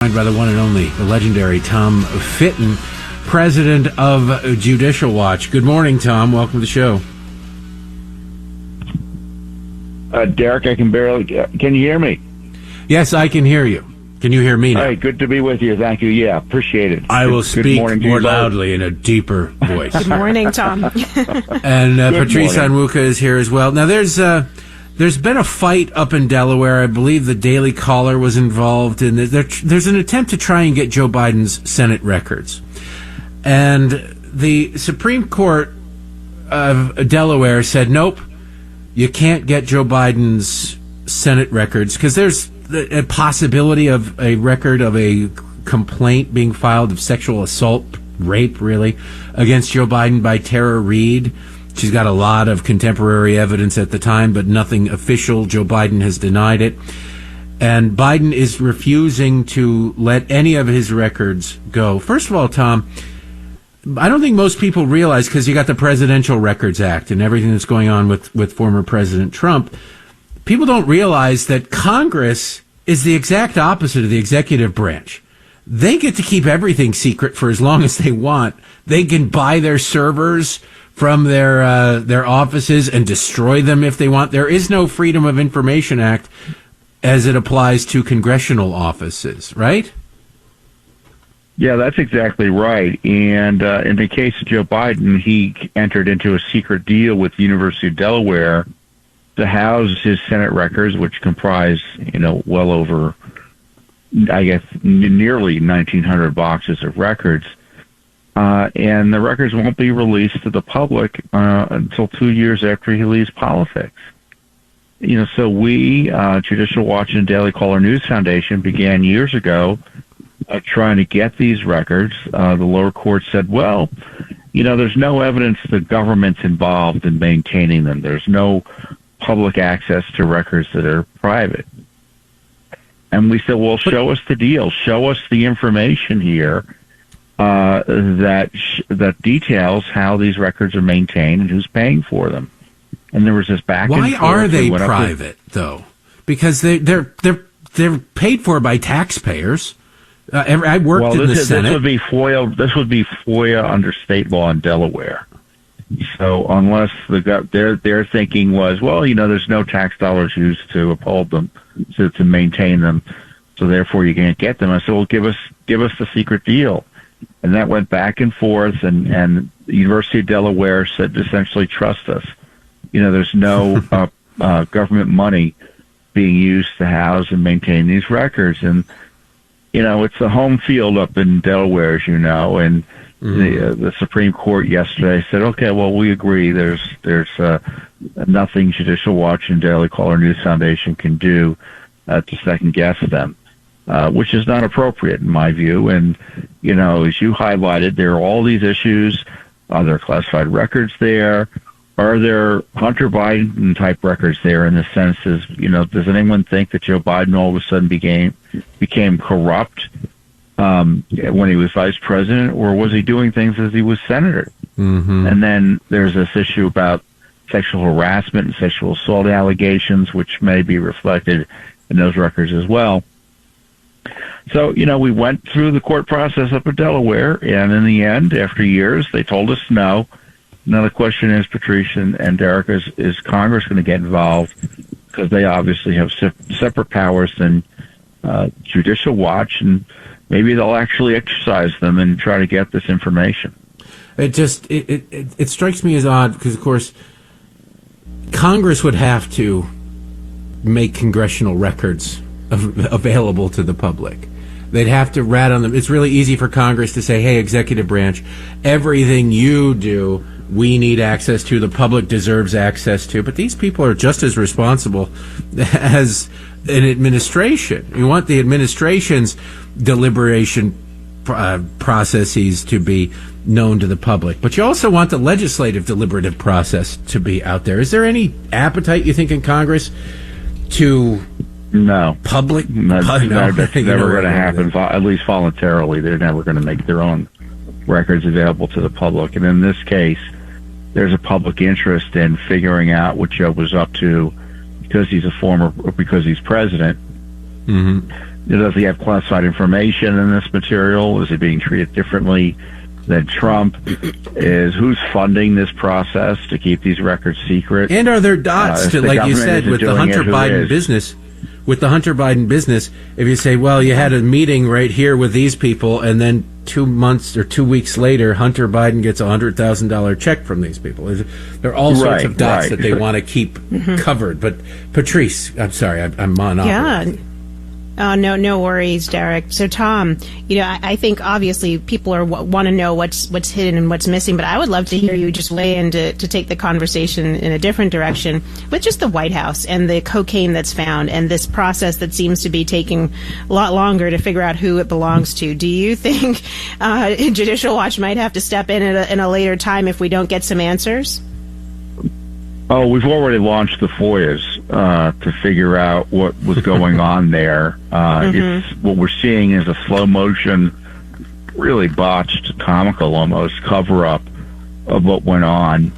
By the one and only, the legendary Tom Fitton, president of Judicial Watch. Good morning, Tom. Welcome to the show. Derek, I can barely... Can you hear me? Yes, I can hear you. Can you hear me now? All right, good to be with you. Thank you. Yeah, appreciate it. I will speak more loudly in a deeper voice. Good morning, Tom. And Patrice Onwuka is here as well. Now, there's been a fight up in Delaware. I believe the Daily Caller was involved in it. There's an attempt to try and get Joe Biden's Senate records. And the Supreme Court of Delaware said, nope, you can't get Joe Biden's Senate records because there's a possibility of a record of a complaint being filed of sexual assault, rape, really, against Joe Biden by Tara Reade. She's got a lot of contemporary evidence at the time, but nothing official. Joe Biden has denied it. And Biden is refusing to let any of his records go. First of all, Tom, I don't think most people realize, because you got the Presidential Records Act and everything that's going on with former President Trump, people don't realize that Congress is the exact opposite of the executive branch. They get to keep everything secret for as long as they want. They can buy their servers from their offices and destroy them if they want. There is no Freedom of Information Act as it applies to congressional offices, right? Yeah, that's exactly right. And in the case of Joe Biden, he entered into a secret deal with the University of Delaware to house his Senate records, which comprise, well over, I guess, nearly 1,900 boxes of records. And the records won't be released to the public until 2 years after he leaves politics. So we, Judicial Watch and Daily Caller News Foundation, began years ago trying to get these records. The lower court said, well, there's no evidence the government's involved in maintaining them. There's no public access to records that are private. And we said, well, show us the deal. Show us the information here that details how these records are maintained and who's paying for them. And there was this back and forth. Why are they private, though? Because they're paid for by taxpayers. I worked in the Senate. This would be FOIA under state law in Delaware. So unless their thinking was, well, there's no tax dollars used to uphold them, to maintain them, so therefore you can't get them. I said, well, give us the secret deal. And that went back and forth, and the University of Delaware said, essentially, trust us. There's no government money being used to house and maintain these records. And, it's a home field up in Delaware, as you know, and the Supreme Court yesterday said, okay, well, we agree. There's nothing Judicial Watch and Daily Caller News Foundation can do to second-guess them. Which is not appropriate in my view. And, as you highlighted, there are all these issues. Are there classified records there? Are there Hunter Biden-type records there in the sense as, does anyone think that Joe Biden all of a sudden became corrupt when he was vice president, or was he doing things as he was senator? Mm-hmm. And then there's this issue about sexual harassment and sexual assault allegations, which may be reflected in those records as well. So, we went through the court process up in Delaware, and in the end, after years, they told us no. Now the question is, Patrice and Derek, is Congress going to get involved? Because they obviously have separate powers than Judicial Watch, and maybe they'll actually exercise them and try to get this information. It strikes me as odd because, of course, Congress would have to make congressional records available to the public. They'd have to rat on them. It's really easy for Congress to say, hey, executive branch, everything you do, we need access to, the public deserves access to. But these people are just as responsible as an administration. You want the administration's deliberation processes to be known to the public. But you also want the legislative deliberative process to be out there. Is there any appetite, you think, in Congress to... No. Public? That's never going to happen, at least voluntarily. They're never going to make their own records available to the public. And in this case, there's a public interest in figuring out what Joe was up to because he's president. Mm-hmm. Does he have classified information in this material? Is he being treated differently than Trump? Is who's funding this process to keep these records secret? And are there dots to, like you said, with the Hunter Biden business? With the Hunter Biden business, if you say, well, you had a meeting right here with these people, and then 2 months or 2 weeks later, Hunter Biden gets a $100,000 check from these people. There are all sorts of dots that they want to keep covered. But Patrice, I'm sorry, I'm monopolizing. Yeah. Oh, no worries, Derek. So, Tom, I think obviously people want to know what's hidden and what's missing, but I would love to hear you just weigh in to take the conversation in a different direction with just the White House and the cocaine that's found and this process that seems to be taking a lot longer to figure out who it belongs to. Do you think Judicial Watch might have to step in at a later time if we don't get some answers? Oh, we've already launched the FOIAs to figure out what was going on there. It's what we're seeing is a slow motion, really botched, comical almost cover-up of what went on.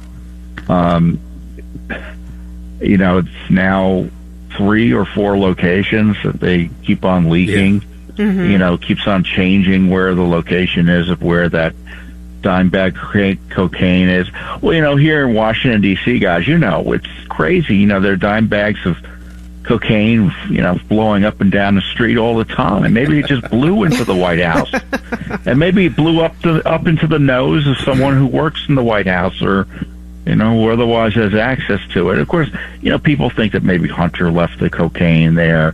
It's now 3 or 4 locations that they keep on leaking. Yeah. Keeps on changing where the location is of where that dime bag cocaine is. Well, here in Washington, D.C., guys, it's crazy. There are dime bags of cocaine, blowing up and down the street all the time. And maybe it just blew into the White House. And maybe it blew up into the nose of someone who works in the White House or, who otherwise has access to it. Of course, people think that maybe Hunter left the cocaine there.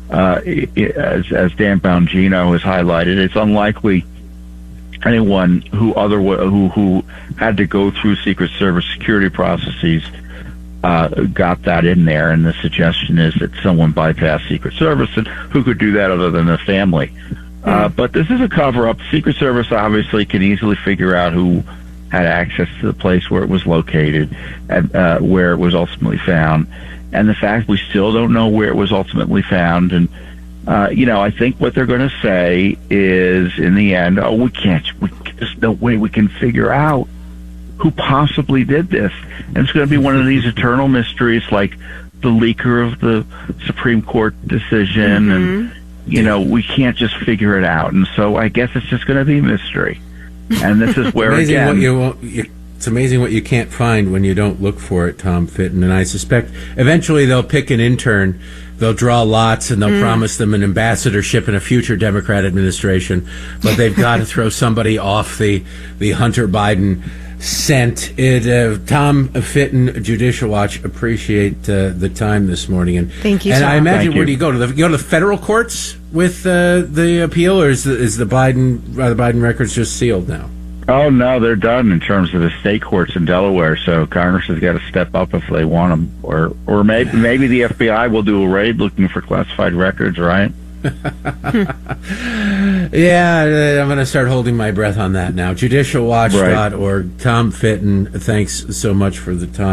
As Dan Bongino has highlighted, it's unlikely anyone who had to go through Secret Service security processes got that in there, and the suggestion is that someone bypassed Secret Service, and who could do that other than the family? But this is a cover-up. Secret Service obviously can easily figure out who had access to the place where it was located and where it was ultimately found. And the fact we still don't know where it was ultimately found, and I think what they're going to say is, in the end, there's no way we can figure out who possibly did this. And it's going to be one of these eternal mysteries, like the leaker of the Supreme Court decision. And, we can't just figure it out. And so I guess it's just going to be mystery. And this is where, it's amazing what you can't find when you don't look for it, Tom Fitton. And I suspect eventually they'll pick an intern. They'll draw lots and they'll promise them an ambassadorship in a future Democrat administration, but they've got to throw somebody off the Hunter Biden scent. Tom Fitton, Judicial Watch, appreciate the time this morning. And thank you. And Tom. I imagine, where do you go to the federal courts with the appeal, or is the Biden records just sealed now? Oh, no, they're done in terms of the state courts in Delaware, so Congress has got to step up if they want them. Or maybe the FBI will do a raid looking for classified records, right? Yeah, I'm going to start holding my breath on that now. JudicialWatch.org. Tom Fitton, thanks so much for the time.